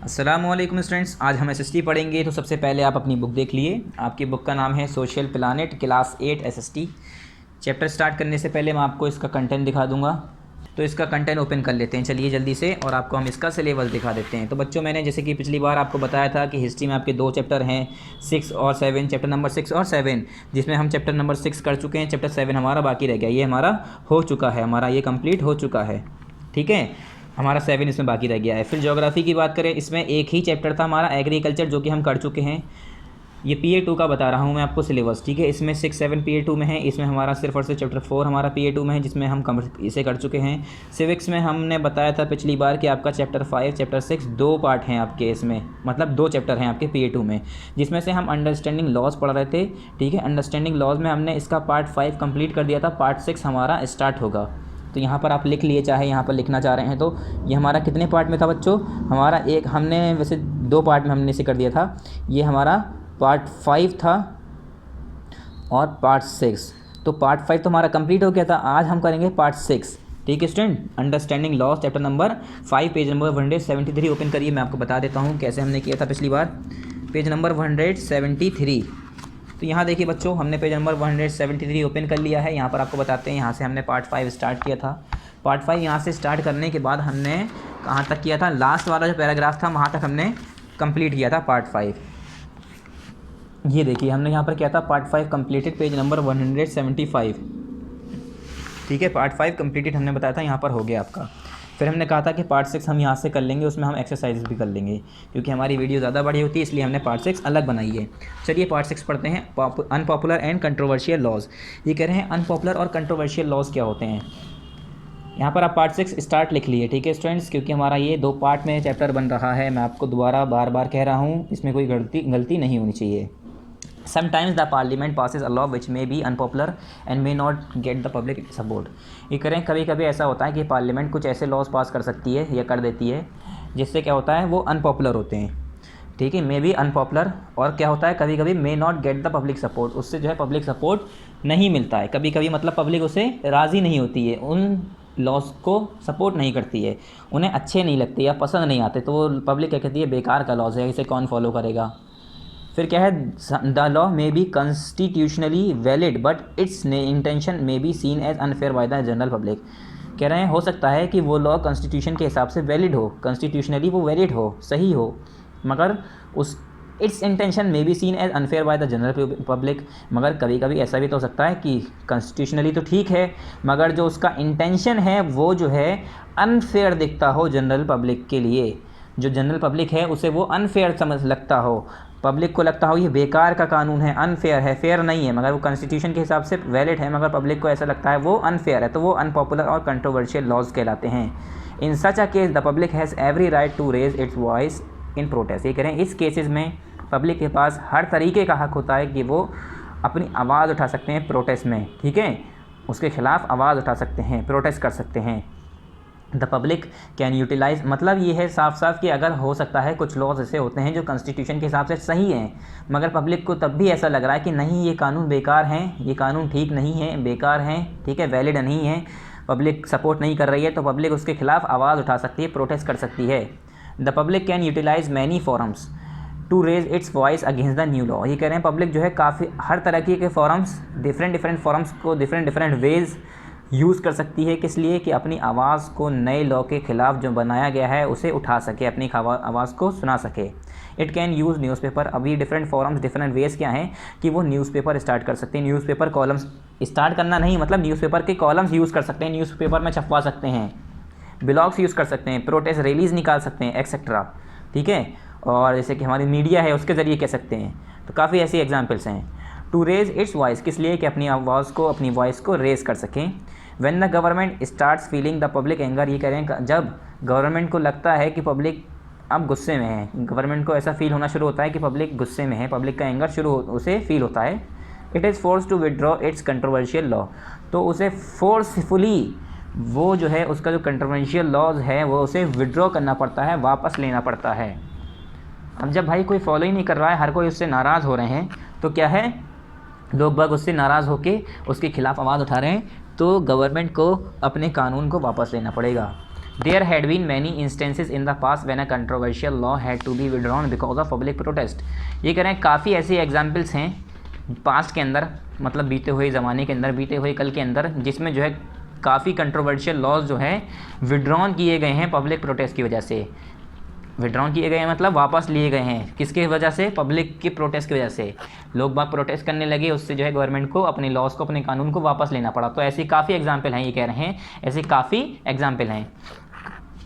अस्सलामुअलैकुम स्टूडेंट्स, आज हम एसएसटी पढ़ेंगे। तो सबसे पहले आप अपनी बुक देख लिए। आपकी बुक का नाम है social planet class 8 SST. Chapter start करने से पहले मैं आपको इसका कंटेंट दिखा दूंगा। तो इसका कंटेंट ओपन कर लेते हैं, चलिए जल्दी से, और आपको हम इसका सिलेबस दिखा देते हैं। तो बच्चों, मैंने जैसे कि पिछली बार आपको बताया था कि हिस्ट्री में आपके 2 चैप्टर हैं, 6 और 7, चैप्टर नंबर 6 और 7, जिसमें हम चैप्टर नंबर 6 कर चुके हैं। चैप्टर 7 हमारा बाकी रह गया, ये हमारा हो चुका है, हमारा ये कंप्लीट हो चुका है। ठीक है, हमारा 7 इसमें बाकी रह गया है। फिर ज्योग्राफी की बात करें, इसमें एक ही चैप्टर था हमारा एग्रीकल्चर, जो कि हम कर चुके हैं। ये PA2 का बता रहा हूँ मैं आपको सिलेबस। ठीक है, इसमें 6, 7 PA2 में है। इसमें हमारा सिर्फ और सिर्फ चैप्टर 4 हमारा PA2 में है, जिसमें हम इसे कर चुके हैं। सिविक्स में हमने बताया था पिछली बार कि आपका चैप्टर 5, चैप्टर 6 2 पार्ट हैं आपके इसमें, मतलब 2 चैप्टर हैं आपके PA2 में, जिसमें से हम अंडरस्टैंडिंग लॉज पढ़ रहे थे। ठीक है, अंडरस्टैंडिंग लॉज में हमने इसका पार्ट 5 कंप्लीट कर दिया था, पार्ट 6 हमारा स्टार्ट होगा। तो यहाँ पर आप लिख लिए, चाहे यहाँ पर लिखना चाह रहे हैं तो। ये हमारा कितने पार्ट में था बच्चों? हमारा एक, हमने वैसे 2 पार्ट में हमने इसे कर दिया था। ये हमारा पार्ट 5 था और पार्ट 6। तो पार्ट 5 तो हमारा कंप्लीट हो गया था। आज हम करेंगे पार्ट 6। ठीक है student, understanding laws chapter number 5, page number 173 open करिए। मैं आपको बता देता हूँ कैसे हमने किया था पिछली बार। Page number 173। तो यहाँ देखिए बच्चों, हमने पेज नंबर 173 ओपन कर लिया है। यहाँ पर आपको बताते हैं, यहाँ से हमने पार्ट 5 स्टार्ट किया था। पार्ट 5 यहाँ से स्टार्ट करने के बाद हमने कहाँ तक किया था? लास्ट वाला जो पैराग्राफ था वहाँ तक हमने कंप्लीट किया था पार्ट 5। ये देखिए, हमने यहाँ पर किया था पार्ट 5 कंप्लीटेड, पेज नंबर 175। ठीक है, पार्ट 5 कंप्लीटेड हमने बताया था, यहाँ पर हो गया आपका। फिर हमने कहा था कि पार्ट 6 हम यहाँ से कर लेंगे, उसमें हम एक्सरसाइज भी कर लेंगे, क्योंकि हमारी वीडियो ज़्यादा बड़ी होती है, इसलिए हमने पार्ट 6 अलग बनाई है। चलिए पार्ट 6 पढ़ते हैं। Unpopular and controversial laws. ये कह रहे हैं अनपॉपुलर और कंट्रोवर्शियल लॉज क्या होते हैं। यहाँ पर आप पार्ट 6 स्टार्ट लिख लिए। ठीक है स्टूडेंट्स, क्योंकि हमारा ये 2 पार्ट में चैप्टर बन रहा है। मैं आपको दोबारा बार बार कह रहा हूँ, इसमें कोई गलती नहीं होनी चाहिए। Sometimes the parliament passes a law which may be unpopular and may not get the public support. ये करें, कभी कभी ऐसा होता है कि पार्लियामेंट कुछ ऐसे लॉज पास कर सकती है या कर देती है जिससे क्या होता है, वो अनपॉपुलर होते हैं। ठीक है, मे बी अनपॉपुलर, और क्या होता है कभी कभी may not get the public support, उससे जो है पब्लिक सपोर्ट नहीं मिलता है। कभी कभी मतलब पब्लिक उसे राज़ी नहीं होती है, उन लॉज को सपोर्ट नहीं करती है, उन्हें अच्छे नहीं लगते या पसंद नहीं आते, तो वो पब्लिक क्या कहती है, बेकार का लॉज है, इसे कौन फॉलो करेगा। फिर क्या है, the law may be constitutionally valid but its intention may be seen as unfair by the general public. कह रहे हैं हो सकता है कि वो लॉ कॉन्स्टिट्यूशन के हिसाब से वैलिड हो, कॉन्स्टिट्यूशनली वो वैलिड हो, सही हो, मगर उस its intention may be seen as unfair by the general public. मगर कभी कभी ऐसा भी तो हो सकता है कि कॉन्स्टिट्यूशनली तो ठीक है, मगर जो उसका इंटेंशन है वो जो है अनफेयर दिखता हो जनरल पब्लिक के लिए। जो जनरल पब्लिक है उसे वो अनफेयर समझ लगता हो, पब्लिक को लगता हो ये बेकार का कानून है, अनफेयर है, फेयर नहीं है, मगर वो कॉन्स्टिट्यूशन के हिसाब से वैलिड है, मगर पब्लिक को ऐसा लगता है वो अनफेयर है, तो वो अनपॉपुलर और कंट्रोवर्शियल लॉज कहलाते हैं। In such a case the public has every right to raise its voice in protest. ये करें, इस केसेस में पब्लिक के पास हर तरीके का हक होता है कि वो अपनी आवाज़ उठा सकते हैं प्रोटेस्ट में। ठीक है, उसके खिलाफ आवाज़ उठा सकते हैं, प्रोटेस्ट कर सकते हैं। द पब्लिक कैन यूटिलाइज, मतलब ये है साफ साफ कि अगर हो सकता है कुछ लॉज ऐसे होते हैं जो कॉन्स्टिट्यूशन के हिसाब से सही हैं, मगर पब्लिक को तब भी ऐसा लग रहा है कि नहीं ये कानून बेकार हैं, ये कानून ठीक नहीं है, बेकार हैं, ठीक है, वैलिड नहीं है, पब्लिक सपोर्ट नहीं कर रही है, तो पब्लिक उसके खिलाफ आवाज़ उठा सकती है, प्रोटेस्ट कर सकती है। The public can utilise many forums to raise its voice against the new law. ये कह रहे हैं पब्लिक जो है काफ़ी हर तरह के फॉरम्स, डिफरेंट फॉरम्स को डिफरेंट वेज़ यूज़ कर सकती है, किस लिए कि अपनी आवाज़ को नए लॉ के ख़िलाफ़ जो बनाया गया है उसे उठा सके, अपनी आवाज़ को सुना सके। It can use newspaper. अभी डिफरेंट फॉरम्स, डिफरेंट वेज़ क्या हैं कि वो न्यूज़पेपर स्टार्ट कर सकते हैं। न्यूज़पेपर कॉलम्स स्टार्ट करना नहीं, मतलब न्यूज़पेपर के कॉलम्स यूज़ कर सकते हैं, न्यूज़पेपर में छपवा सकते हैं, ब्लॉग्स यूज़ कर सकते हैं, प्रोटेस्ट रैलीज़ निकाल सकते हैं, एक्सेट्रा। ठीक है, और जैसे कि हमारी मीडिया है उसके ज़रिए कह सकते हैं। तो काफ़ी ऐसी एग्जाम्पल्स हैं। टू रेज़ इट्स वॉइस, किस लिए कि अपनी आवाज़ को, अपनी वॉइस को रेज़ कर सकें। When the government starts feeling the public anger, ये कह रहे हैं जब गवर्नमेंट को लगता है कि पब्लिक अब गुस्से में है, गवर्नमेंट को ऐसा फील होना शुरू होता है कि पब्लिक गुस्से में है, पब्लिक का एंगर उसे फील होता है। It is force to withdraw its controversial law, तो उसे फोर्सफुली वो जो है उसका जो कंट्रोवर्शियल लॉज है वो उसे विदड्रॉ करना पड़ता है, वापस लेना पड़ता है। अब जब भाई कोई फॉलो ही नहीं कर रहा है, हर कोई उससे नाराज़ हो रहे हैं, तो क्या है, लोग बाग उससे नाराज़ होकर उसके खिलाफ़ आवाज़ उठा रहे हैं, तो गवर्नमेंट को अपने कानून को वापस लेना पड़ेगा। There had been many instances in the past when a controversial law had to be withdrawn because of public protest. ये कह रहे हैं काफ़ी ऐसे एग्जाम्पल्स हैं पास्ट के अंदर, मतलब बीते हुए ज़माने के अंदर, बीते हुए कल के अंदर, जिसमें जो है काफ़ी कंट्रोवर्शियल लॉज जो है विड्रॉन किए गए हैं पब्लिक प्रोटेस्ट की वजह से। विड्रॉन किए गए हैं मतलब वापस लिए गए हैं, किसके वजह से? पब्लिक की प्रोटेस्ट की वजह से। लोग बाग प्रोटेस्ट करने लगे, उससे जो है गवर्नमेंट को अपने लॉज को, अपने कानून को वापस लेना पड़ा। तो ऐसी काफ़ी एग्जाम्पल हैं, ये कह रहे हैं ऐसे काफ़ी एग्जाम्पल हैं।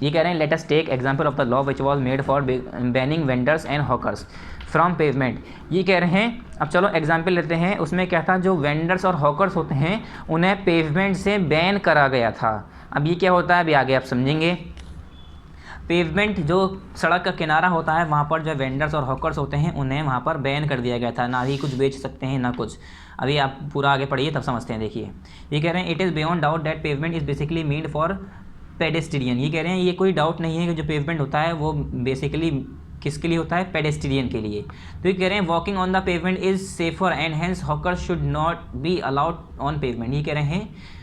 ये कह रहे हैं let us take example of the law which was made for banning vendors and hawkers from pavement. ये कह रहे हैं, अब चलो एग्जाम्पल लेते हैं। उसमें क्या था, जो वेंडर्स और हॉकर्स होते हैं उन्हें पेवमेंट से बैन करा गया था। अब ये क्या होता है, अभी आगे आप समझेंगे। पेवमेंट जो सड़क का किनारा होता है, वहाँ पर जो वेंडर्स और हॉकर्स होते हैं उन्हें वहाँ पर बैन कर दिया गया था, ना ही कुछ बेच सकते हैं ना कुछ। अभी आप पूरा आगे पढ़िए तब समझते हैं। देखिए ये कह रहे हैं it is beyond doubt that pavement is basically meant for pedestrian. ये कह रहे हैं ये कोई डाउट नहीं है कि जो पेवमेंट होता है वो बेसिकली किसके लिए होता है? पेडेस्ट्रियन के लिए। तो ये कह रहे हैं walking on the pavement is safer and hence hawkers should not be allowed on pavement. ये कह रहे हैं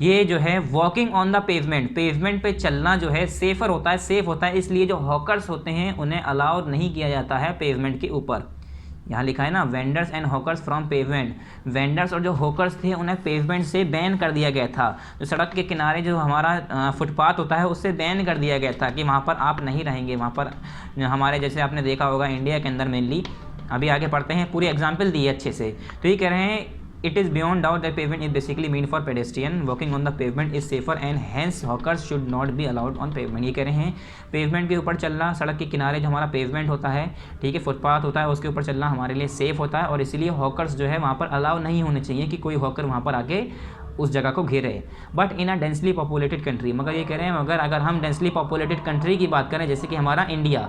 ये जो है walking on the pavement, pavement पे चलना जो है सेफर होता है, सेफ होता है, इसलिए जो हॉकर्स होते हैं उन्हें अलाउ नहीं किया जाता है पेवमेंट के ऊपर। यहाँ लिखा है ना, vendors and hawkers from pavement. Vendors और जो हॉकर्स थे उन्हें पेवमेंट से बैन कर दिया गया था। जो सड़क के किनारे जो हमारा फुटपाथ होता है उससे बैन कर दिया गया था कि वहाँ पर आप नहीं रहेंगे। वहाँ पर हमारे जैसे आपने देखा होगा इंडिया के अंदर मेनली, अभी आगे पढ़ते हैं, पूरी एग्जाम्पल दी है अच्छे से। तो ये कह रहे हैं it is beyond doubt that pavement is basically mean for pedestrian, walking on the pavement is safer and hence hawkers should not be allowed on pavement. ये कह रहे हैं पेवमेंट के ऊपर चलना, सड़क के किनारे जो हमारा पेवमेंट होता है, ठीक है, फुटपाथ होता है, उसके ऊपर चलना हमारे लिए सेफ होता है, और इसलिए हॉकर्स जो है वहाँ पर अलाउ नहीं होने चाहिए कि कोई हॉकर वहाँ पर आके उस जगह को घेरे। But in a densely populated country, मगर ये कह रहे हैं मगर अगर हम डेंसली पॉपुलेटेड कंट्री की बात करें जैसे कि हमारा India,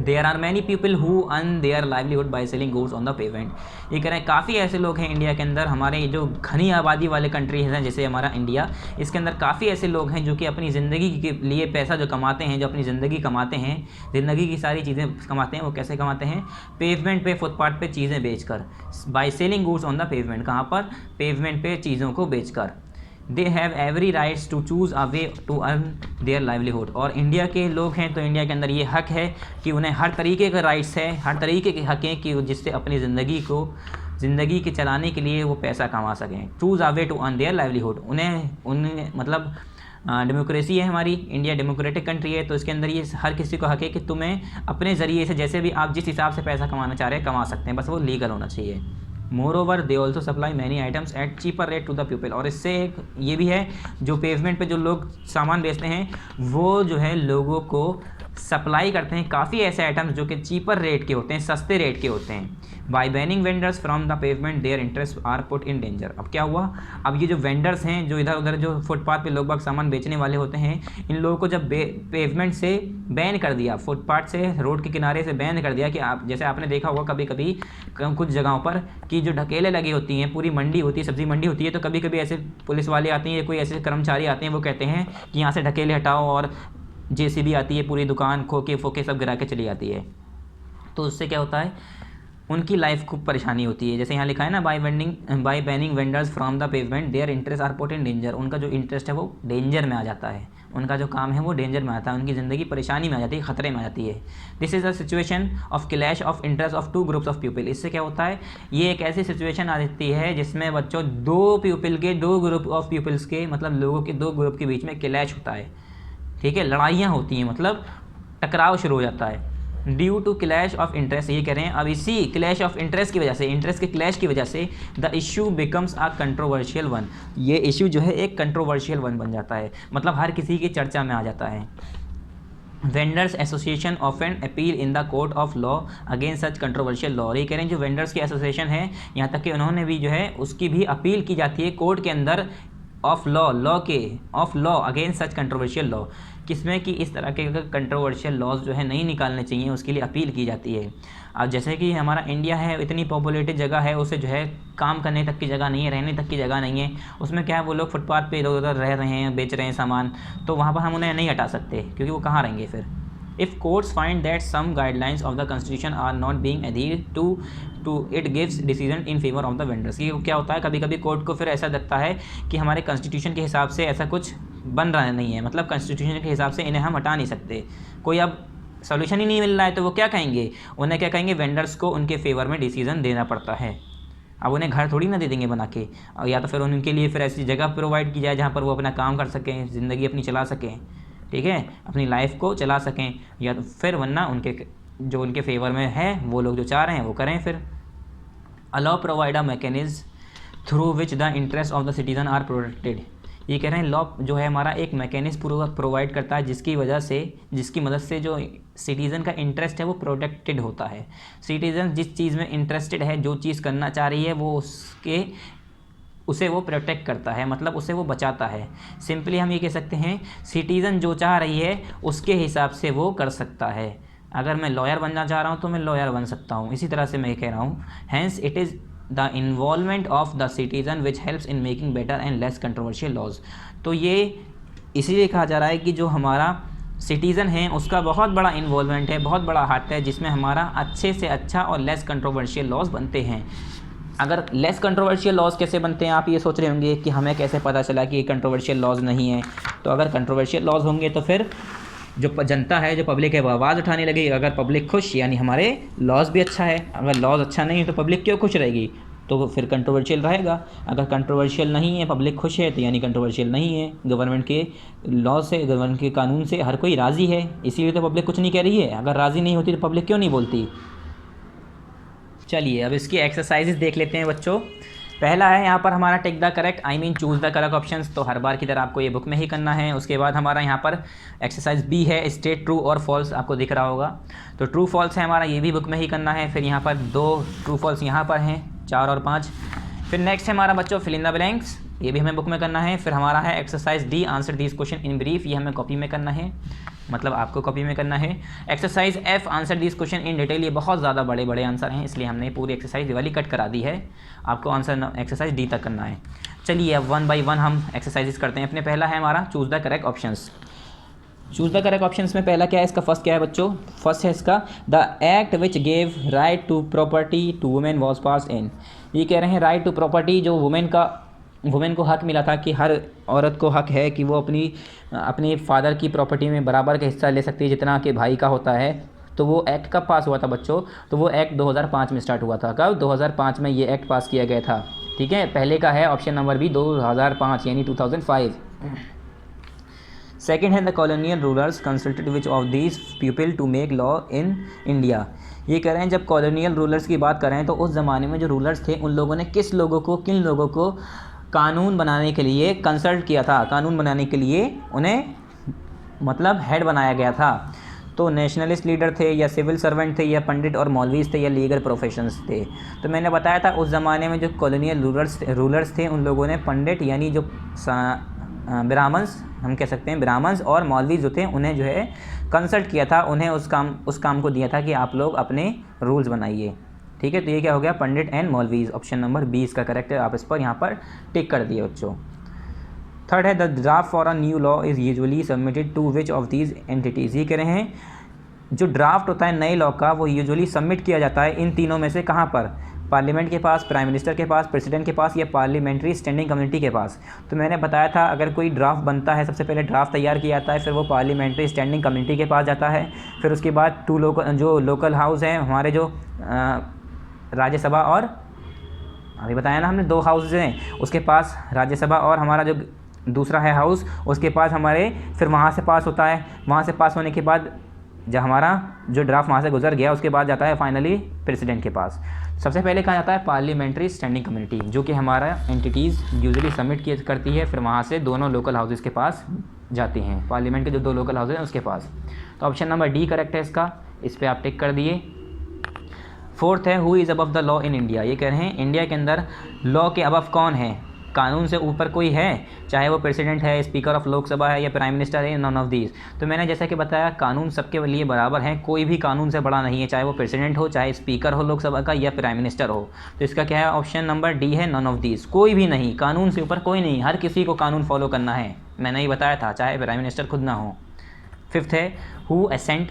there are many people who earn their livelihood by selling goods on the pavement. ये कह रहे हैं काफ़ी ऐसे लोग हैं इंडिया के अंदर, हमारे जो घनी आबादी वाले कंट्रीज हैं जैसे हमारा इंडिया, इसके अंदर काफ़ी ऐसे लोग हैं जो कि अपनी ज़िंदगी के लिए पैसा जो कमाते हैं, जो अपनी ज़िंदगी कमाते हैं, ज़िंदगी की सारी चीज़ें कमाते हैं। वो कैसे कमाते हैं? पेवमेंट पे, फुटपाथ पे चीज़ें बेचकर, by selling goods on the pavement. कहाँ पर? पेवमेंट पे चीज़ों को बेचकर। They have every rights to choose a way to earn their livelihood. और इंडिया के लोग हैं तो इंडिया के अंदर ये हक है कि उन्हें हर तरीके का राइट्स है, हर तरीके के हक हैं कि जिससे अपनी ज़िंदगी के चलाने के लिए वो पैसा कमा सकें। Choose a way to earn their livelihood. उन्हें मतलब डेमोक्रेसी है हमारी, इंडिया डेमोक्रेटिक कंट्री है, तो इसके अंदर ये हर किसी को हक है कि तुम्हें अपने ज़रिए से जैसे भी आप जिस हिसाब से पैसा कमाना चाह रहे हैं कमा सकते हैं, बस वो लीगल होना चाहिए। Moreover they also supply many items at cheaper rate to the people. और इससे एक ये भी है, जो पेवमेंट पे जो लोग सामान बेचते हैं वो जो है लोगों को सप्लाई करते हैं काफ़ी ऐसे आइटम्स जो कि चीपर रेट के होते हैं, सस्ते रेट के होते हैं। By banning vendors from the pavement their interest are put in danger. अब क्या हुआ, अब ये जो वेंडर्स हैं जो इधर उधर जो फुटपाथ पे लोग बाग सामान बेचने वाले होते हैं, इन लोगों को जब पेवमेंट से बैन कर दिया, फुटपाथ से, रोड के किनारे से बैन कर दिया कि आप जैसे आपने देखा होगा कभी कभी कुछ जगहों पर कि जो ढकेले लगी होती हैं, पूरी मंडी होती है, सब्जी मंडी होती है, तो कभी कभी ऐसे पुलिस वाले आते हैं या कोई ऐसे कर्मचारी आते हैं, वो कहते हैं कि यहाँ से ढकेले हटाओ, और जेसीबी आती है, पूरी दुकान खोके फोके सब गिरा के चली जाती है। तो उससे क्या होता है, उनकी लाइफ खूब परेशानी होती है। जैसे यहाँ लिखा है ना, by banning vendors from the pavement their interest are put in danger. उनका जो इंटरेस्ट है वो डेंजर में आ जाता है, उनका जो काम है वो डेंजर में आता है, उनकी ज़िंदगी परेशानी में आ जाती है, ख़तरे में आ जाती है। This is a situation of clash of interest of two groups of people. इससे क्या होता है, ये एक ऐसी सिचुएशन आ जाती है जिसमें बच्चों दो ग्रुप ऑफ पीपल्स के, मतलब लोगों के दो ग्रुप के बीच में क्लैश होता है, ठीक है, लड़ाइयाँ होती हैं, मतलब टकराव शुरू हो जाता है due to clash of interest. ये कह रहे हैं अब इसी क्लैश ऑफ इंटरेस्ट की वजह से, इंटरेस्ट के क्लैश की वजह से the issue becomes a controversial one. ये इशू जो है एक कंट्रोवर्शियल वन बन जाता है, मतलब हर किसी की चर्चा में आ जाता है। Vendors association often appeal in the court of law against such controversial law. ये कह रहे हैं जो वेंडर्स की एसोसिएशन है, यहाँ तक कि उन्होंने भी जो है उसकी भी अपील की जाती है कोर्ट के अंदर of law against such controversial law, किसमें कि इस तरह के कंट्रोवर्शियल लॉज जो है नहीं निकालने चाहिए, उसके लिए अपील की जाती है। अब जैसे कि हमारा इंडिया है, इतनी पॉपुलेटेड जगह है, उसे जो है काम करने तक की जगह नहीं है, रहने तक की जगह नहीं है, उसमें क्या है वो लोग फुटपाथ पे इधर उधर रह रहे हैं, बेच रहे हैं सामान, तो वहाँ पर हम उन्हें नहीं हटा सकते क्योंकि वो कहाँ रहेंगे फिर। If courts find that some guidelines of the constitution are not being adhered to it gives decision in favor of the vendors। ये क्या होता है, कभी कभी कोर्ट को फिर ऐसा लगता है कि हमारे कॉन्स्टिट्यूशन के हिसाब से ऐसा कुछ बन रहा नहीं है, मतलब कॉन्स्टिट्यूशन के हिसाब से इन्हें हम हटा नहीं सकते। कोई अब सोल्यूशन ही नहीं मिल रहा है तो वो क्या कहेंगे, उन्हें क्या कहेंगे, वेंडर्स को उनके फेवर में डिसीजन देना पड़ता है। अब उन्हें घर थोड़ी ना दे देंगे बना के, या तो फिर उनके लिए फिर ऐसी जगह प्रोवाइड की जाए जहाँ पर वो अपना काम कर सकें, ज़िंदगी अपनी चला सकें, ठीक है, अपनी लाइफ को चला सकें, या तो फिर वरना उनके जो उनके फेवर में है वो लोग जो चाह रहे हैं वो करें। फिर allow provide a mechanism through which the interest of the citizen are protected. ये कह रहे हैं लॉ जो है हमारा एक मैकेनिज्म प्रोवाइड करता है जिसकी मदद से जो सिटीज़न का इंटरेस्ट है वो प्रोटेक्टेड होता है। सिटीज़न जिस चीज़ में इंटरेस्टेड है, जो चीज़ करना चाह रही है, वो उसे वो प्रोटेक्ट करता है, मतलब उसे वो बचाता है। सिंपली हम ये कह सकते हैं सिटीज़न जो चाह रही है उसके हिसाब से वो कर सकता है। अगर मैं लॉयर बनना चाह रहा हूँ तो मैं लॉयर बन सकता हूँ, इसी तरह से मैं कह रहा हूँ। Hence it is the involvement of the citizen which helps in making better and less controversial laws. तो ये इसीलिए कहा जा रहा है कि जो हमारा सिटीज़न है उसका बहुत बड़ा इन्वॉल्वमेंट है, बहुत बड़ा हाथ है, जिसमें हमारा अच्छे से अच्छा और लेस कंट्रोवर्शियल लॉज बनते हैं। अगर लेस कंट्रोवर्शियल लॉज कैसे बनते हैं, आप ये सोच रहे होंगे कि हमें कैसे पता चला कि ये कंट्रोवर्शियल लॉज नहीं है। तो अगर कंट्रोवर्शियल लॉज होंगे तो फिर जो जनता है, जो पब्लिक है, वो आवाज़ उठाने लगेगी। अगर पब्लिक खुश, यानी हमारे लॉज भी अच्छा है। अगर लॉज अच्छा नहीं है तो पब्लिक क्यों खुश रहेगी, तो फिर कंट्रोवर्शियल रहेगा। अगर कंट्रोवर्शियल नहीं है, पब्लिक खुश है, तो यानी कंट्रोवर्शियल नहीं है। गवर्नमेंट के लॉ से, गवर्नमेंट के कानून से हर कोई राज़ी है, इसीलिए तो पब्लिक कुछ नहीं कह रही है। अगर राज़ी नहीं होती तो पब्लिक क्यों नहीं बोलती। चलिए अब इसकी एक्सरसाइजेज देख लेते हैं बच्चों। पहला है यहाँ पर हमारा take the correct, I mean choose the correct options. तो हर बार की तरह आपको ये बुक में ही करना है। उसके बाद हमारा यहाँ पर एक्सरसाइज बी है, स्टेट ट्रू और फॉल्स, आपको दिख रहा होगा। तो ट्रू फॉल्स है हमारा, ये भी बुक में ही करना है। फिर यहाँ पर 2 ट्रू फॉल्स यहाँ पर हैं, 4 और 5। फिर नेक्स्ट है हमारा बच्चों फिल इन द ब्लैंक्स, ये भी हमें बुक में करना है। फिर हमारा है exercise D, answer this question in brief, ये हमें कॉपी में करना है, मतलब आपको कॉपी में करना है। Exercise F, answer this question in detail, ये बहुत ज़्यादा बड़े बड़े आंसर हैं, इसलिए हमने पूरी एक्सरसाइज वाली कट करा दी है। आपको आंसर एक्सरसाइज डी तक करना है। चलिए अब 1 बाई 1 हम एक्सरसाइजेस करते हैं अपने। पहला है हमारा choose the correct options. Choose the correct options में पहला क्या है, इसका फर्स्ट क्या है बच्चों, फर्स्ट है इसका the act which gave right to property to women was pass in. ये कह रहे हैं राइट टू प्रॉपर्टी, जो वुमेन को हक मिला था कि हर औरत को हक है कि वो अपनी फादर की प्रॉपर्टी में बराबर का हिस्सा ले सकती है जितना कि भाई का होता है। तो वो एक्ट कब पास हुआ था बच्चों, तो वो एक्ट 2005 में स्टार्ट हुआ था। कब, 2005 में ये एक्ट पास किया गया था। ठीक है, पहले का है ऑप्शन नंबर बी 2005 यानी 2005। सेकेंड है the colonial rulers consulted which of these people to make law in India. ये कह रहे हैं जब कॉलोनियल रूलर्स की बात करें तो उस ज़माने में जो रूलर्स थे उन लोगों ने किन लोगों को कानून बनाने के लिए कंसल्ट किया था, कानून बनाने के लिए उन्हें मतलब हेड बनाया गया था। तो नेशनलिस्ट लीडर थे या सिविल सर्वेंट थे या पंडित और मौलवीज थे या लीगल प्रोफेशंस थे। तो मैंने बताया था उस ज़माने में जो कॉलोनियल रूलर्स थे उन लोगों ने पंडित यानी जो ब्राह्मण्स, हम कह सकते हैं ब्राह्मण्स और मौलवीज जो थे उन्हें जो है कंसल्ट किया था, उन्हें उस काम को दिया था कि आप लोग अपने रूल्स बनाइए। ठीक है, तो ये क्या हो गया, पंडित एंड मौलवीज, ऑप्शन नंबर 20 का करेक्ट है। आप इस पर यहाँ पर टिक कर दिए बच्चों। थर्ड है the draft for a new law is usually submitted to which of these entities. ये कह रहे हैं जो ड्राफ्ट होता है नए लॉ का वो यूजुअली सबमिट किया जाता है इन तीनों में से कहाँ पर, पार्लियामेंट के पास, प्राइम मिनिस्टर के पास, प्रेसिडेंट के पास या पार्लियामेंट्री स्टैंडिंग कमेटी के पास। तो मैंने बताया था अगर कोई ड्राफ्ट बनता है सबसे पहले ड्राफ्ट तैयार किया जाता है, फिर वो पार्लियामेंट्री स्टैंडिंग कमेटी के पास जाता है, फिर उसके बाद जो लोकल हाउस हैं हमारे, जो राज्यसभा और अभी बताया ना हमने 2 हाउस हैं, उसके पास राज्यसभा और हमारा जो दूसरा है हाउस उसके पास हमारे, फिर वहाँ से पास होता है। वहाँ से पास होने के बाद जब हमारा जो ड्राफ्ट वहाँ से गुजर गया उसके बाद जाता है फाइनली प्रेसिडेंट के पास। सबसे पहले कहा जाता है पार्लियामेंट्री स्टैंडिंग कमेटी, जो कि हमारा एंटिटीज़ यूजुअली सबमिट करती है, फिर वहाँ से दोनों लोकल हाउसेस के पास जाती हैं, पार्लियामेंट के जो 2 लोकल हाउसेस हैं उसके पास। तो ऑप्शन नंबर डी करेक्ट है इसका, इस पर आप टिक कर दिए। फोर्थ है who is above the law in India. ये कह रहे हैं इंडिया के अंदर लॉ के अबव कौन है, कानून से ऊपर कोई है, चाहे वो प्रेसिडेंट है, स्पीकर ऑफ लोकसभा है या प्राइम मिनिस्टर है, नॉन ऑफ दीज। तो मैंने जैसा कि बताया कानून सबके लिए बराबर हैं, कोई भी कानून से बड़ा नहीं है, चाहे वो प्रेसिडेंट हो, चाहे स्पीकर हो लोकसभा का या प्राइम मिनिस्टर हो। तो इसका क्या है, ऑप्शन नंबर डी है, नॉन ऑफ दीज, कोई भी नहीं, कानून से ऊपर कोई नहीं, हर किसी को कानून फॉलो करना है। मैंने ही बताया था चाहे प्राइम मिनिस्टर खुद ना हो। फिफ्थ है who assent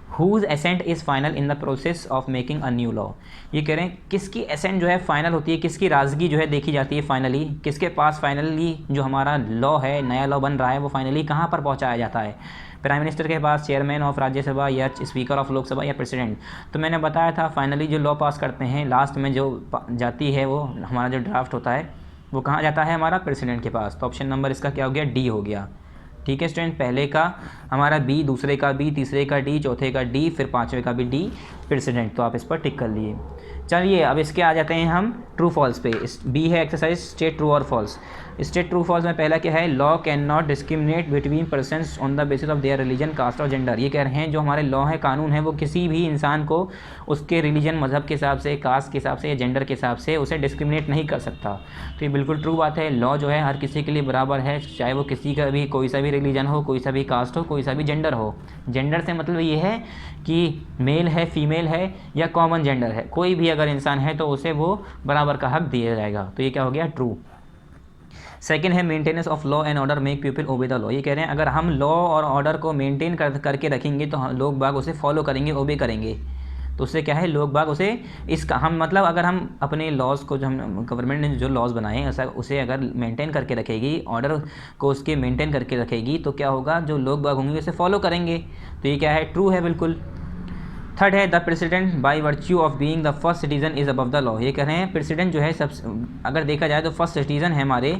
whose assent is final in the process of making a new law. ये कह रहे हैं किसकी एसेंट जो है फाइनल होती है, किसकी राजगी जो है देखी जाती है फाइनली, किसके पास फाइनली जो हमारा लॉ है, नया लॉ बन रहा है, वो फाइनली कहाँ पर पहुँचाया जाता है, प्राइम मिनिस्टर के पास, चेयरमैन ऑफ राज्यसभा, या स्पीकर ऑफ लोकसभा, या प्रेसिडेंट। तो मैंने बताया था फाइनली जो लॉ पास करते हैं लास्ट में जो जाती है वो हमारा जो ड्राफ्ट होता है वो कहाँ जाता है, हमारा प्रेसिडेंट के पास। तो ऑप्शन नंबर इसका क्या हो गया, डी हो गया। ठीक है स्टूडेंट, पहले का हमारा बी, दूसरे का बी, तीसरे का डी, चौथे का डी, फिर पांचवे का भी डी, प्रेसिडेंट। तो आप इस पर टिक कर लिए। चलिए अब इसके आ जाते हैं हम ट्रू फॉल्स पे। इस बी है एक्सरसाइज, स्टेट ट्रू और फॉल्स। स्टेट ट्रू फॉल्स में पहला क्या है, law can not discriminate between persons on the basis of their religion, caste और जेंडर। ये कह रहे हैं जो हमारे लॉ है, कानून है, वो किसी भी इंसान को उसके रिलीजन, मज़हब के हिसाब से, कास्ट के हिसाब से या जेंडर के हिसाब से उसे डिस्क्रिमिनेट नहीं कर सकता। तो ये बिल्कुल ट्रू बात है। लॉ जो है हर किसी के लिए बराबर है, चाहे वो किसी का भी कोई सा भी रिलीजन हो, कोई सा भी कास्ट हो, कोई सा भी जेंडर हो। जेंडर से मतलब ये है कि मेल है, फीमेल है या कॉमन जेंडर है, कोई भी अगर इंसान है तो उसे वो बराबर का हक दिया जाएगा। तो ये क्या हो गया, ट्रू। सेकेंड है maintenance of law and order make people obey the law. ये कह रहे हैं अगर हम लॉ और ऑर्डर को मेंटेन करके रखेंगे तो लोग बाग उसे फॉलो करेंगे, ओबे करेंगे। तो उससे क्या है, लोग बाग उसे इसका हम मतलब अगर हम अपने लॉज को, जो हम गवर्नमेंट ने जो लॉज बनाए ऐसा उसे अगर मेंटेन करके रखेगी, ऑर्डर को उसके मेंटेन करके रखेगी, तो क्या होगा, जो लोग बाग होंगे उसे फॉलो करेंगे। तो ये क्या है, ट्रू है बिल्कुल। थर्ड है the president by virtue of being the first citizen is above the law. ये कह रहे हैं प्रेसिडेंट जो है सब, अगर देखा जाए तो फर्स्ट सिटीजन है हमारे,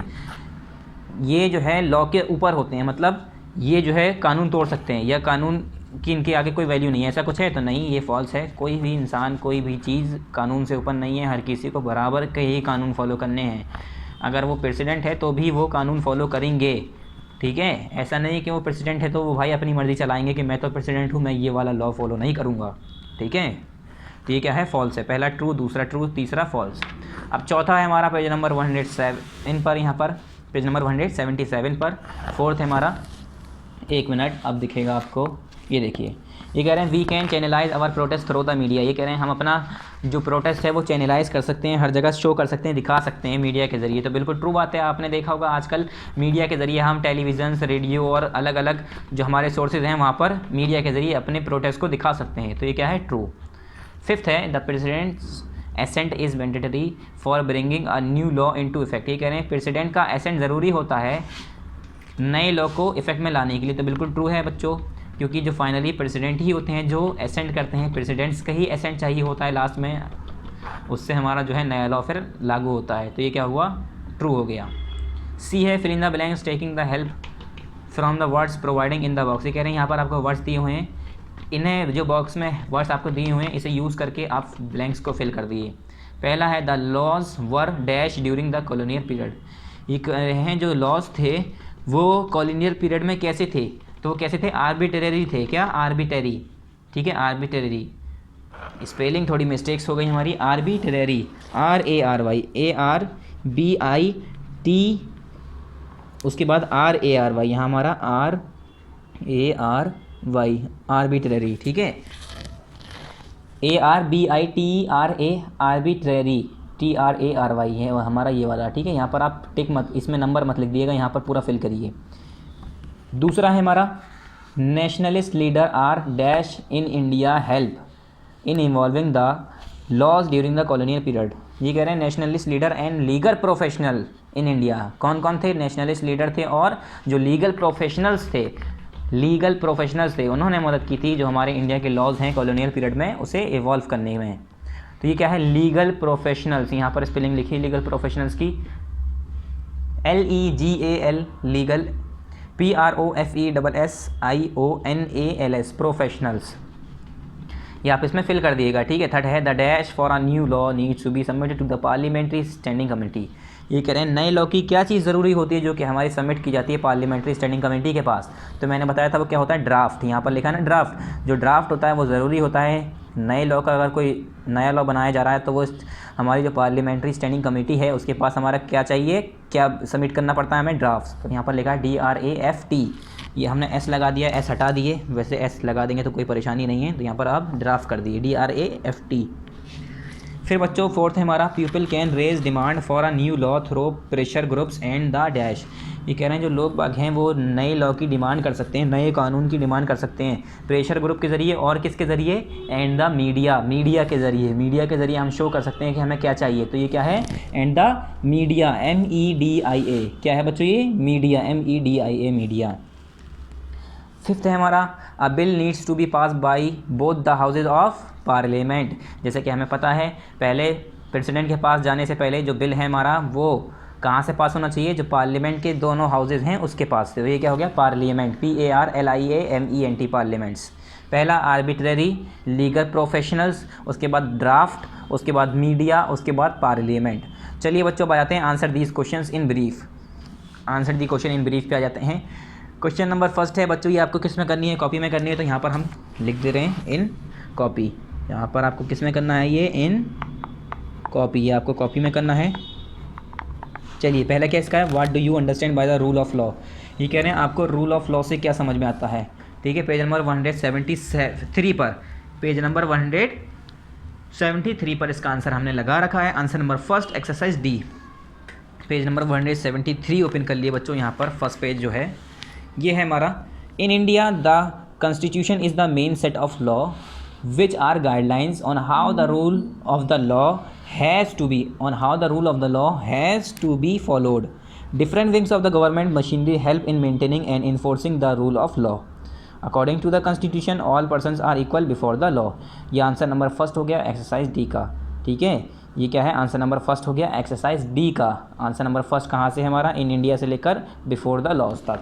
ये जो है लॉ के ऊपर होते हैं, मतलब ये जो है कानून तोड़ सकते हैं या कानून की इनके आगे कोई वैल्यू नहीं है, ऐसा कुछ है तो नहीं, ये फॉल्स है। कोई भी इंसान, कोई भी चीज़ कानून से ऊपर नहीं है, हर किसी को बराबर के ही कानून फॉलो करने हैं। अगर वो प्रेसिडेंट है तो भी वो कानून फॉलो करेंगे। ठीक है, ऐसा नहीं कि वो प्रेसिडेंट है तो वो भाई अपनी मर्ज़ी चलाएंगे कि मैं तो प्रेसिडेंट हूँ, मैं ये वाला लॉ फॉलो नहीं करूँगा। ठीक है, तो ये क्या है, फॉल्स है। पहला ट्रू, दूसरा ट्रू, तीसरा फॉल्स। अब चौथा है हमारा पेज नंबर 107 पर, यहाँ पर पेज नंबर 177 पर। फोर्थ है हमारा, एक मिनट अब दिखेगा आपको, ये देखिए, ये कह रहे हैं we can channelise our protest through the media. ये कह रहे हैं हम अपना जो प्रोटेस्ट है वो चैनलाइज कर सकते हैं, हर जगह शो कर सकते हैं, दिखा सकते हैं मीडिया के ज़रिए। तो बिल्कुल ट्रू बात है। आपने देखा होगा आजकल मीडिया के ज़रिए हम टेलीविज़न, रेडियो और अलग अलग जो हमारे सोर्सेज हैं वहाँ पर मीडिया के ज़रिए अपने प्रोटेस्ट को दिखा सकते हैं। तो ये क्या है, ट्रू। फिफ्थ है the president's assent is mandatory for bringing a new law into effect. ये कह रहे हैं प्रेसिडेंट का एसेंट ज़रूरी होता है नए लॉ को इफेक्ट में लाने के लिए। तो बिल्कुल ट्रू है बच्चों, क्योंकि जो फाइनली प्रेसिडेंट ही होते हैं जो एसेंट करते हैं, प्रेसिडेंट्स का ही एसेंट चाहिए होता है लास्ट में, उससे हमारा जो है नया लॉ फिर लागू होता है। तो ये क्या हुआ, ट्रू हो गया। सी है fill in the blanks taking the help from the words providing in the box. ये कह रहे हैं यहाँ पर आपको वर्ड्स दिए हुए हैं, इन्हें जो बॉक्स में वर्ड्स आपको दिए हुए हैं इसे यूज़ करके आप ब्लैंक्स को फिल कर दिए। पहला है the laws were dash during the colonial period. ये कह रहे हैं जो लॉज थे वो कॉलोनियल पीरियड में कैसे थे, तो वो कैसे थे, आर्बिट्रेरी थे। क्या, आर्बिट्रेरी। ठीक है, आर्बिट्रेरी। स्पेलिंग थोड़ी मिस्टेक्स हो गई हमारी, आर्बिट्रेरी, RARY, उसके बाद RARY, यहाँ हमारा RARY, आर्बिट्रेरी। ठीक है, ARBITRA, आर्बिट्रेरी, TRARY है हमारा ये वाला। ठीक है, यहाँ पर आप टिक मत, इसमें नंबर मत लिख दिएगा, यहाँ पर पूरा फिल करिए। दूसरा है हमारा nationalist leader are dash in India help in involving the laws during the colonial period. ये कह रहे हैं nationalist leader and legal professional in India. कौन कौन थे, नेशनलिस्ट लीडर थे और जो लीगल प्रोफेशनल्स थे, उन्होंने मदद की थी जो हमारे इंडिया के लॉज हैं कॉलोनियल पीरियड में उसे इवॉल्व करने में। तो ये क्या है, लीगल प्रोफेशनल्स। यहाँ पर स्पेलिंग लिखिए लीगल प्रोफेशनल्स की, LEGAL, लीगल, PROFESSIONALS, प्रोफेशनल्स। ये आप इसमें फिल कर दिएगा। ठीक है, थर्ड है the dash for a new law needs to be submitted to the parliamentary standing committee. ये कह रहे हैं नए लॉ की क्या चीज़ ज़रूरी होती है जो कि हमारी सबमिट की जाती है पार्लियामेंट्री स्टैंडिंग कमेटी के पास। तो मैंने बताया था वो क्या होता है, ड्राफ्ट। यहाँ पर लिखा है ना ड्राफ्ट, जो ड्राफ्ट होता है वो ज़रूरी होता है नए लॉ का। अगर कोई नया लॉ बनाया जा रहा है तो वो हमारी जो पार्लियामेंट्री स्टैंडिंग कमेटी है उसके पास हमारा क्या चाहिए, क्या सबमिट करना पड़ता है हमें, ड्राफ्ट। तो यहाँ पर लिखा है DRAFT, ये हमने S लगा दिया, S हटा दिए, वैसे S लगा देंगे तो कोई परेशानी नहीं है, तो यहाँ पर आप ड्राफ्ट कर दिए DRAFT। फिर बच्चों फोर्थ है हमारा, people can raise demand for a new law through pressure groups and the dash. ये कह रहे हैं जो लोग बाग हैं वो नए लॉ की डिमांड कर सकते हैं, नए कानून की डिमांड कर सकते हैं प्रेशर ग्रुप के ज़रिए, और किसके ज़रिए, एंड द मीडिया, मीडिया के ज़रिए हम शो कर सकते हैं कि हमें क्या चाहिए। तो ये क्या है, एंड द मीडिया, MEDIA, क्या है बच्चों ये, मीडिया, MEDIA, मीडिया। फिफ्थ है हमारा, a bill needs to be pass by both the houses of parliament. जैसे कि हमें पता है पहले प्रेसिडेंट के पास जाने से पहले जो बिल है हमारा वो कहाँ से पास होना चाहिए, जो पार्लियामेंट के दोनों हाउसेज हैं उसके पास से। तो ये क्या हो गया, पार्लियामेंट, PARLIAMENT, पार्लियामेंट्स। पहला आर्बिट्रेरी, लीगल प्रोफेशनल्स, उसके बाद ड्राफ्ट, उसके बाद मीडिया, उसके बाद पार्लियामेंट। चलिए बच्चों, आ जाते हैं answer these questions in brief. Answer the question in brief पे आ जाते हैं। क्वेश्चन नंबर फर्स्ट है बच्चों, ये आपको किस में करनी है, कॉपी में करनी है, तो यहाँ पर हम लिख दे रहे हैं इन कॉपी। यहाँ पर आपको किस में करना है, ये इन कॉपी, ये आपको कॉपी में करना है। चलिए पहला क्या इसका है, what do you understand by the rule of law. ये कह रहे हैं आपको रूल ऑफ लॉ से क्या समझ में आता है। ठीक है, पेज नंबर 173 पर, पेज नंबर 173 पर इसका आंसर हमने लगा रखा है। Answer number first, exercise D, page number 173 open कर लिए बच्चों। यहाँ पर फर्स्ट पेज जो है ये है हमारा, in India the constitution is the main set of law which are guidelines on how the rule of the law has to be followed. Different wings of the government machinery help in maintaining and enforcing the rule of law. According to the constitution all persons are equal before the law. ये answer number first हो गया exercise D का। ठीक है, ये क्या है, answer number first हो गया एक्सरसाइज डी का। आंसर नंबर फर्स्ट कहाँ से हमारा, इन इंडिया से लेकर बिफोर द लॉज तक।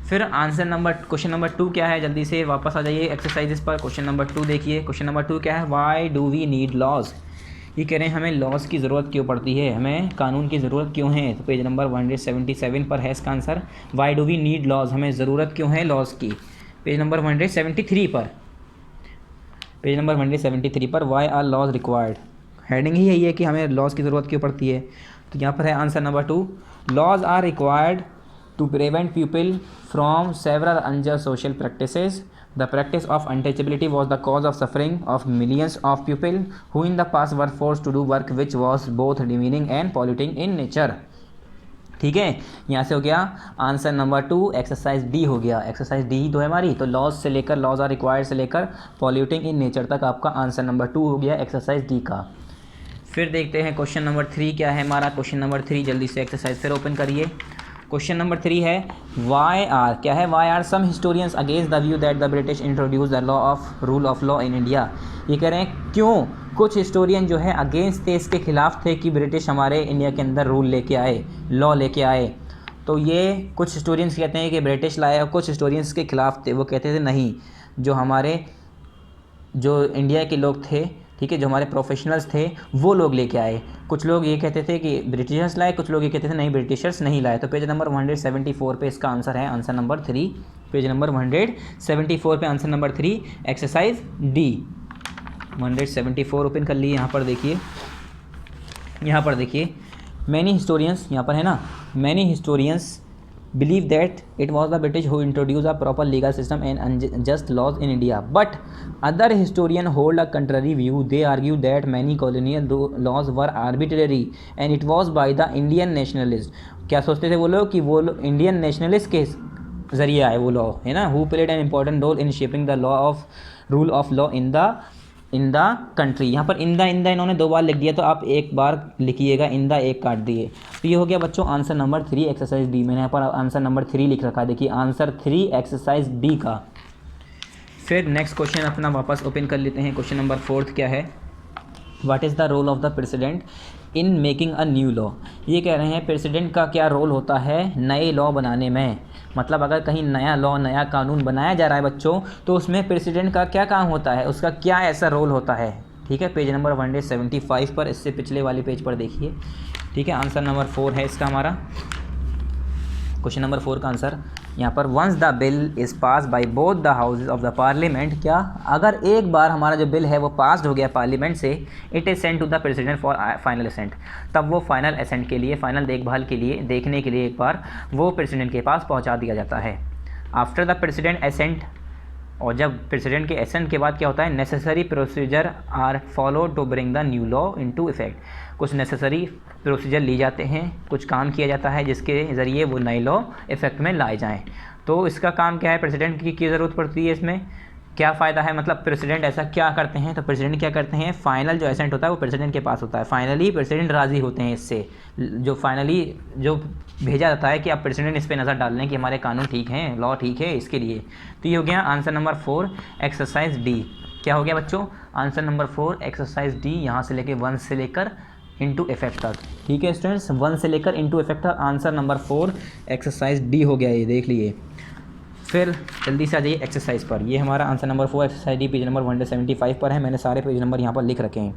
फिर आंसर नंबर, क्वेश्चन नंबर 2 क्या है, जल्दी से वापस आ जाइए एक्सरसाइजेस पर। क्वेश्चन नंबर 2 देखिए, क्वेश्चन नंबर 2 क्या है, why do we need laws. ये कह रहे हैं हमें लॉज की ज़रूरत क्यों पड़ती है, हमें कानून की ज़रूरत क्यों है। तो पेज नंबर 177 पर है इसका answer, why do we need laws, हमें ज़रूरत क्यों है लॉज की। पेज नंबर 173 पर, पेज नंबर 173 पर, why are laws required, heading ही यही है कि हमें लॉज की ज़रूरत क्यों पड़ती है। तो यहाँ पर है answer number 2, laws are required to prevent people from several unjust social practices. The practice of untouchability was the cause of suffering of millions of people who in the past were forced to do work which was both demeaning and polluting in nature. ठीक है, यहाँ से हो गया answer number 2, exercise D हो गया। Exercise D ही तो है हमारी, तो लॉज से लेकर, लॉज आर रिक्वायर्ड से लेकर पॉल्यूटिंग इन नेचर तक आपका आंसर नंबर 2 हो गया एक्सरसाइज डी का। फिर देखते हैं क्वेश्चन नंबर 3 क्या है हमारा। क्वेश्चन नंबर 3 जल्दी से एक्सरसाइज फिर ओपन करिए। क्वेश्चन नंबर 3 है, वाई आर, क्या है, why are some historians against the view that the British introduce the law of rule of law in India. ये कह रहे हैं क्यों कुछ हिस्टोरियन जो है अगेंस्ट थे, इसके खिलाफ थे कि ब्रिटिश हमारे इंडिया के अंदर रूल लेके आए, लॉ लेके आए। तो ये कुछ हिस्टोरियंस कहते हैं कि ब्रिटिश लाए, और कुछ हिस्टोरियंस के खिलाफ थे, वो कहते थे नहीं, जो हमारे जो इंडिया के लोग थे, ठीक है, जो हमारे प्रोफेशनल्स थे वो लोग लेके आए। कुछ लोग ये कहते थे कि ब्रिटिशर्स लाए, कुछ लोग ये कहते थे नहीं ब्रिटिशर्स नहीं लाए। तो पेज नंबर 174 पे इसका आंसर है, आंसर नंबर 3, पेज नंबर 174 पे answer number 3 exercise D. 174 open कर लिए। यहाँ पर देखिए, यहाँ पर देखिए, मैनी हिस्टोरियंस, यहाँ पर है ना, many historians believe that it was the British who introduced a proper legal system and unjust laws in India. But other historians hold a contrary view. They argue that many colonial laws were arbitrary and it was by the Indian nationalists. क्या सोचते थे वो लोग कि वो Indian nationalist के ज़रिए आए वो लॉ, है ना, who played an important role in shaping the law of rule of law in the country. यहाँ पर इन द इन्होंने 2 बार लिख दिया, तो आप एक बार लिखिएगा, इन द एक काट दिए। तो ये हो गया बच्चों आंसर नंबर 3 एक्सरसाइज डी। मैंने यहाँ पर आंसर नंबर 3 लिख रखा है, देखिए आंसर 3 एक्सरसाइज डी का। फिर नेक्स्ट क्वेश्चन अपना वापस ओपन कर लेते हैं। क्वेश्चन नंबर 4 क्या है, what is the role of the president in making a new law. ये कह रहे हैं प्रेसिडेंट का क्या रोल होता है नए लॉ बनाने में। मतलब अगर कहीं नया लॉ, नया कानून बनाया जा रहा है बच्चों, तो उसमें प्रेसिडेंट का क्या काम होता है, उसका क्या ऐसा रोल होता है। ठीक है, पेज नंबर 175 पर, इससे पिछले वाले पेज पर देखिए। ठीक है, आंसर नंबर 4 है इसका हमारा, क्वेश्चन नंबर 4 का आंसर यहाँ पर, once the bill is pass by both the houses of the parliament. क्या, अगर एक बार हमारा जो बिल है वो पास्ड हो गया पार्लियामेंट से, it is sent to the president for final assent. तब वो फाइनल असेंट के लिए, फाइनल देखभाल के लिए, देखने के लिए एक बार वो प्रेसिडेंट के पास पहुँचा दिया जाता है। आफ्टर द प्रेसिडेंट असेंट और जब प्रेसिडेंट के एसेंट के बाद क्या होता है, necessary procedure are follow to bring the new law into effect. कुछ नेसेसरी प्रोसीजर ली जाते हैं, कुछ काम किया जाता है जिसके ज़रिए वो नए लॉ इफेक्ट में लाए जाएँ। तो इसका काम क्या है, प्रेसिडेंट की ज़रूरत पड़ती है इसमें, क्या फ़ायदा है, मतलब प्रेसिडेंट ऐसा क्या करते हैं, तो प्रेसिडेंट क्या करते हैं, फाइनल जो एसेंट होता है वो प्रेसिडेंट के पास होता है। फाइनली प्रेसिडेंट राज़ी होते हैं इससे, जो फाइनली जो भेजा जाता है कि आप प्रेसिडेंट इस पर नज़र डाल लें कि हमारे कानून ठीक हैं, लॉ ठीक है, इसके लिए। तो ये हो गया आंसर नंबर 4 एक्सरसाइज डी। क्या हो गया बच्चों, आंसर नंबर 4 एक्सरसाइज डी, यहाँ से लेकर 1 से लेकर इनटू इफेक्ट तक। ठीक है स्टूडेंट्स, 1 से लेकर इनटू इफेक्ट तक आंसर नंबर 4 एक्सरसाइज डी हो गया, ये देख लिए। फिर जल्दी से आ जाइए एक्सरसाइज पर। ये हमारा answer number 4 exercise D page number 175 पर है। मैंने सारे पेज नंबर यहाँ पर लिख रखे हैं।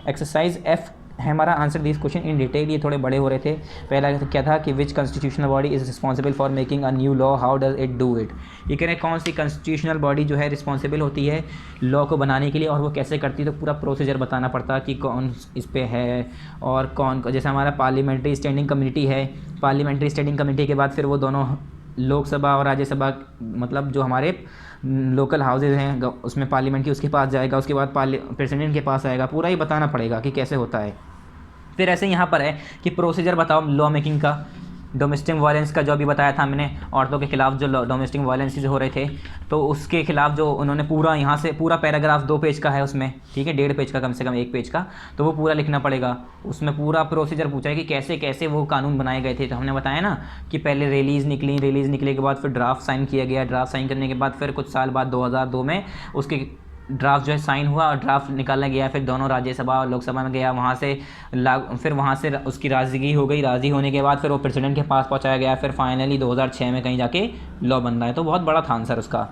एक्सरसाइज एफ है हमारा, answer this question in detail. ये थोड़े बड़े हो रहे थे। पहला क्या था कि which constitutional body is responsible for making a new law, how does it do it. ये कह रहे हैं कौन सी कॉन्स्टिट्यूशनल बॉडी जो है रिस्पॉन्सिबल होती है लॉ को बनाने के लिए, और वो कैसे करती है। तो पूरा प्रोसीजर बताना पड़ता है कि कौन इस पे है और कौन, जैसे हमारा पार्लियामेंट्री स्टैंडिंग कमेटी है। पार्लियामेंट्री स्टैंडिंग कमेटी के बाद फिर वो दोनों लोकसभा और राज्यसभा, मतलब जो हमारे लोकल हाउसेज हैं उसमें पार्लियामेंट की, उसके पास जाएगा, उसके बाद प्रेसिडेंट के पास आएगा। पूरा ही बताना पड़ेगा कि कैसे होता है। फिर ऐसे यहाँ पर है कि प्रोसीजर बताओ लॉ मेकिंग का। डोमेस्टिक वायलेंस का जो अभी बताया था मैंने, औरतों के खिलाफ जो डोमेस्टिक वायलेंसेस हो रहे थे, तो उसके खिलाफ जो उन्होंने पूरा यहाँ से पूरा पैराग्राफ 2 पेज का है उसमें, ठीक है, 1.5 पेज का, कम से कम 1 पेज का, तो वो पूरा लिखना पड़ेगा। उसमें पूरा प्रोसीजर पूछा है कि कैसे कैसे वो कानून बनाए गए थे। तो हमने बताया ना कि पहले रिलीज़ निकले के बाद फिर ड्राफ्ट साइन किया गया, ड्राफ्ट साइन करने के बाद फिर कुछ साल बाद 2002 में उसके ड्राफ्ट जो है साइन हुआ और ड्राफ्ट निकाला गया, फिर दोनों राज्यसभा और लोकसभा में गया, वहाँ से फिर वहाँ से उसकी राज़गी हो गई। राज़ी होने के बाद फिर वो प्रेसिडेंट के पास पहुँचाया गया, फिर फाइनली 2006 में कहीं जाके लॉ बन रहा है। तो बहुत बड़ा था आंसर उसका।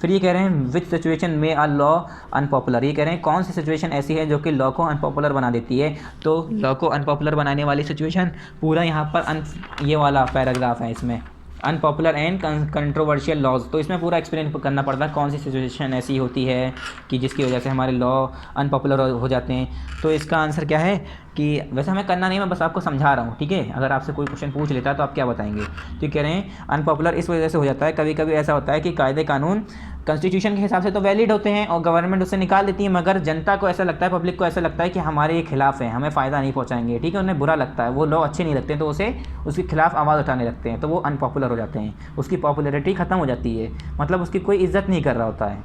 फिर ये कह रहे हैं विच सिचुएशन में आ लॉ अनपॉपुलर। ये कह रहे हैं कौन सी सिचुएशन ऐसी है जो कि लॉ को अनपॉपुलर बना देती है। तो लॉ को अनपॉपुलर बनाने वाली सिचुएशन पूरा यहाँ पर ये वाला पैराग्राफ है इसमें, अनपॉपुलर एंड कंट्रोवर्शियल लॉज। तो इसमें पूरा एक्सप्लेन करना पड़ता है कौन सी सिचुएशन ऐसी होती है कि जिसकी वजह से हमारे लॉ अनपॉपुलर हो जाते हैं। तो इसका आंसर क्या है कि वैसे हमें करना नहीं, मैं बस आपको समझा रहा हूँ, ठीक है। अगर आपसे कोई क्वेश्चन पूछ लेता है तो आप क्या बताएंगे। तो कह रहे हैं अनपॉपुलर इस वजह से हो जाता है, कभी कभी ऐसा होता है कि कायदे कानून कॉन्स्टिट्यूशन के हिसाब से तो वैलिड होते हैं और गवर्नमेंट उससे निकाल देती है, मगर जनता को ऐसा लगता है, पब्लिक को ऐसा लगता है कि हमारे ये खिलाफ है, हमें फ़ायदा नहीं पहुंचाएंगे, ठीक है, उन्हें बुरा लगता है, वो लॉ अच्छे नहीं लगते, तो उसे उसके खिलाफ आवाज़ उठाने लगते हैं, तो वो अनपॉपुलर हो जाते हैं, उसकी पॉपुलैरिटी ख़त्म हो जाती है, मतलब उसकी कोई इज्जत नहीं कर रहा होता है।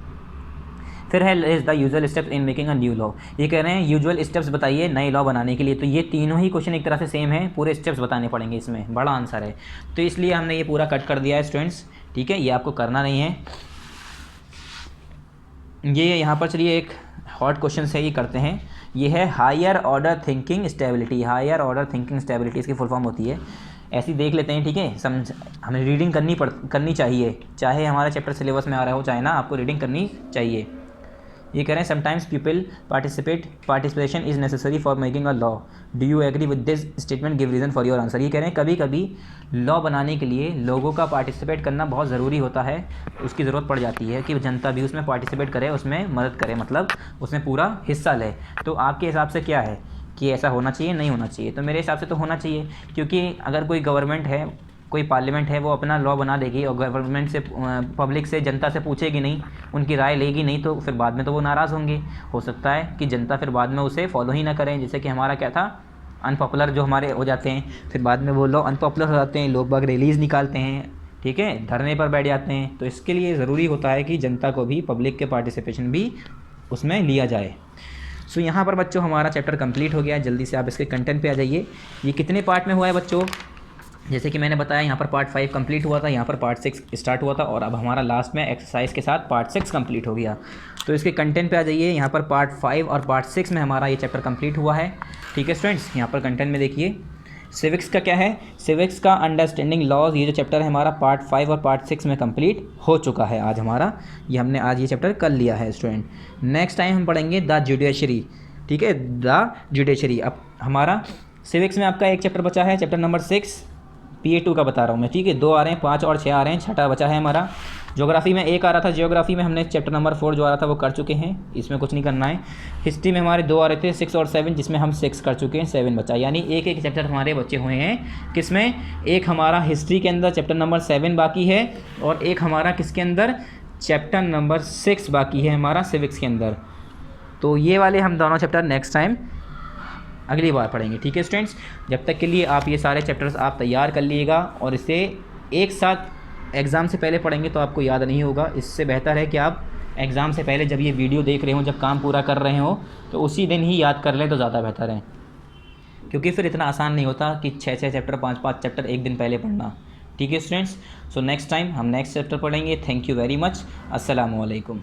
फिर है is the usual steps in making a new law. ये कह रहे हैं यूजुअल स्टेप्स बताइए नए लॉ बनाने के लिए। तो ये तीनों ही क्वेश्चन एक तरह से सेम है, पूरे स्टेप्स बताने पड़ेंगे, इसमें बड़ा आंसर है, तो इसलिए हमने ये पूरा कट कर दिया है स्टूडेंट्स, ठीक है, ये आपको करना नहीं है। ये यहाँ पर चलिए एक हॉट क्वेश्चन है, ये करते हैं। ये है higher order thinking stability. Higher order thinking stability इसकी फुल फॉर्म होती है, ऐसी देख लेते हैं, ठीक है। समझ हमें रीडिंग करनी चाहिए, चाहे हमारा चैप्टर सिलेबस में आ रहा हो चाहे ना, आपको रीडिंग करनी चाहिए। ये कह रहे हैं sometimes people participation is necessary for making a law. Do you agree with this statement, give reason for your answer. ये कह रहे हैं कभी कभी लॉ बनाने के लिए लोगों का पार्टिसिपेट करना बहुत ज़रूरी होता है, उसकी ज़रूरत पड़ जाती है कि जनता भी उसमें पार्टिसिपेट करे, उसमें मदद करे, मतलब उसमें पूरा हिस्सा ले। तो आपके हिसाब से क्या है कि ऐसा होना चाहिए नहीं होना चाहिए। तो मेरे हिसाब से तो होना चाहिए, क्योंकि अगर कोई गवर्नमेंट है, कोई पार्लियामेंट है, वो अपना लॉ बना देगी और गवर्नमेंट से, पब्लिक से, जनता से पूछेगी नहीं, उनकी राय लेगी नहीं, तो फिर बाद में तो वो नाराज़ होंगे। हो सकता है कि जनता फिर बाद में उसे फॉलो ही ना करें, जैसे कि हमारा क्या था, अनपॉपुलर जो हमारे हो जाते हैं, फिर बाद में वो लॉ अनपॉपुलर हो जाते हैं, लोग बाग रिलीज़ निकालते हैं, ठीक है, धरने पर बैठ जाते हैं। तो इसके लिए ज़रूरी होता है कि जनता को भी, पब्लिक के पार्टिसिपेशन भी उसमें लिया जाए। सो यहाँ पर बच्चों हमारा चैप्टर कंप्लीट हो गया। जल्दी से आप इसके कंटेंट पे आ जाइए। ये कितने पार्ट में हुआ है बच्चों, जैसे कि मैंने बताया, यहाँ पर पार्ट 5 कंप्लीट हुआ था, यहाँ पर पार्ट 6 स्टार्ट हुआ था, और अब हमारा लास्ट में एक्सरसाइज के साथ पार्ट 6 कंप्लीट हो गया। तो इसके कंटेंट पे आ जाइए। यहाँ पर पार्ट 5 और पार्ट 6 में हमारा ये चैप्टर कंप्लीट हुआ है, ठीक है स्टूडेंट्स। यहाँ पर कंटेंट में देखिए सिविक्स का क्या है, सिविक्स का अंडरस्टैंडिंग लॉज, ये जो चैप्टर है हमारा पार्ट 5 और पार्ट 6 में कंप्लीट हो चुका है आज हमारा, ये हमने आज ये चैप्टर कर लिया है स्टूडेंट। नेक्स्ट टाइम हम पढ़ेंगे द जुडिशरी, ठीक है, द जुडिशरी। अब हमारा सिविक्स में आपका एक चैप्टर बचा है, चैप्टर नंबर 6, PA2 का बता रहा हूँ मैं, ठीक है, 2 आ रहे हैं, 5 और 6 आ रहे हैं, 6ठा बचा है हमारा। ज्योग्राफी में 1 आ रहा था, ज्योग्राफी में हमने चैप्टर नंबर 4 जो आ रहा था वो कर चुके हैं, इसमें कुछ नहीं करना है। हिस्ट्री में हमारे 2 आ रहे थे, 6 और 7, जिसमें हम 6 कर चुके हैं, 7 बचा, यानी एक एक चैप्टर हमारे बचे हुए हैं। किसमें, एक हमारा हिस्ट्री के अंदर चैप्टर नंबर 7 बाकी है, और एक हमारा किसके अंदर, चैप्टर नंबर 6 बाकी है हमारा सिविक्स के अंदर। तो ये वाले हम दोनों चैप्टर नेक्स्ट टाइम अगली बार पढ़ेंगे, ठीक है स्टूडेंट्स। जब तक के लिए आप ये सारे चैप्टर्स आप तैयार कर लीजिएगा, और इसे एक साथ एग्ज़ाम से पहले पढ़ेंगे तो आपको याद नहीं होगा। इससे बेहतर है कि आप एग्ज़ाम से पहले जब ये वीडियो देख रहे हों, जब काम पूरा कर रहे हों, तो उसी दिन ही याद कर लें तो ज़्यादा बेहतर है, क्योंकि फिर इतना आसान नहीं होता कि 6-6 चैप्टर 5-5 चैप्टर एक दिन पहले पढ़ना, ठीक है स्टूडेंट्स। सो नेक्स्ट टाइम हम नेक्स्ट चैप्टर पढ़ेंगे। Thank you very much. अस्सलामु अलैकुम।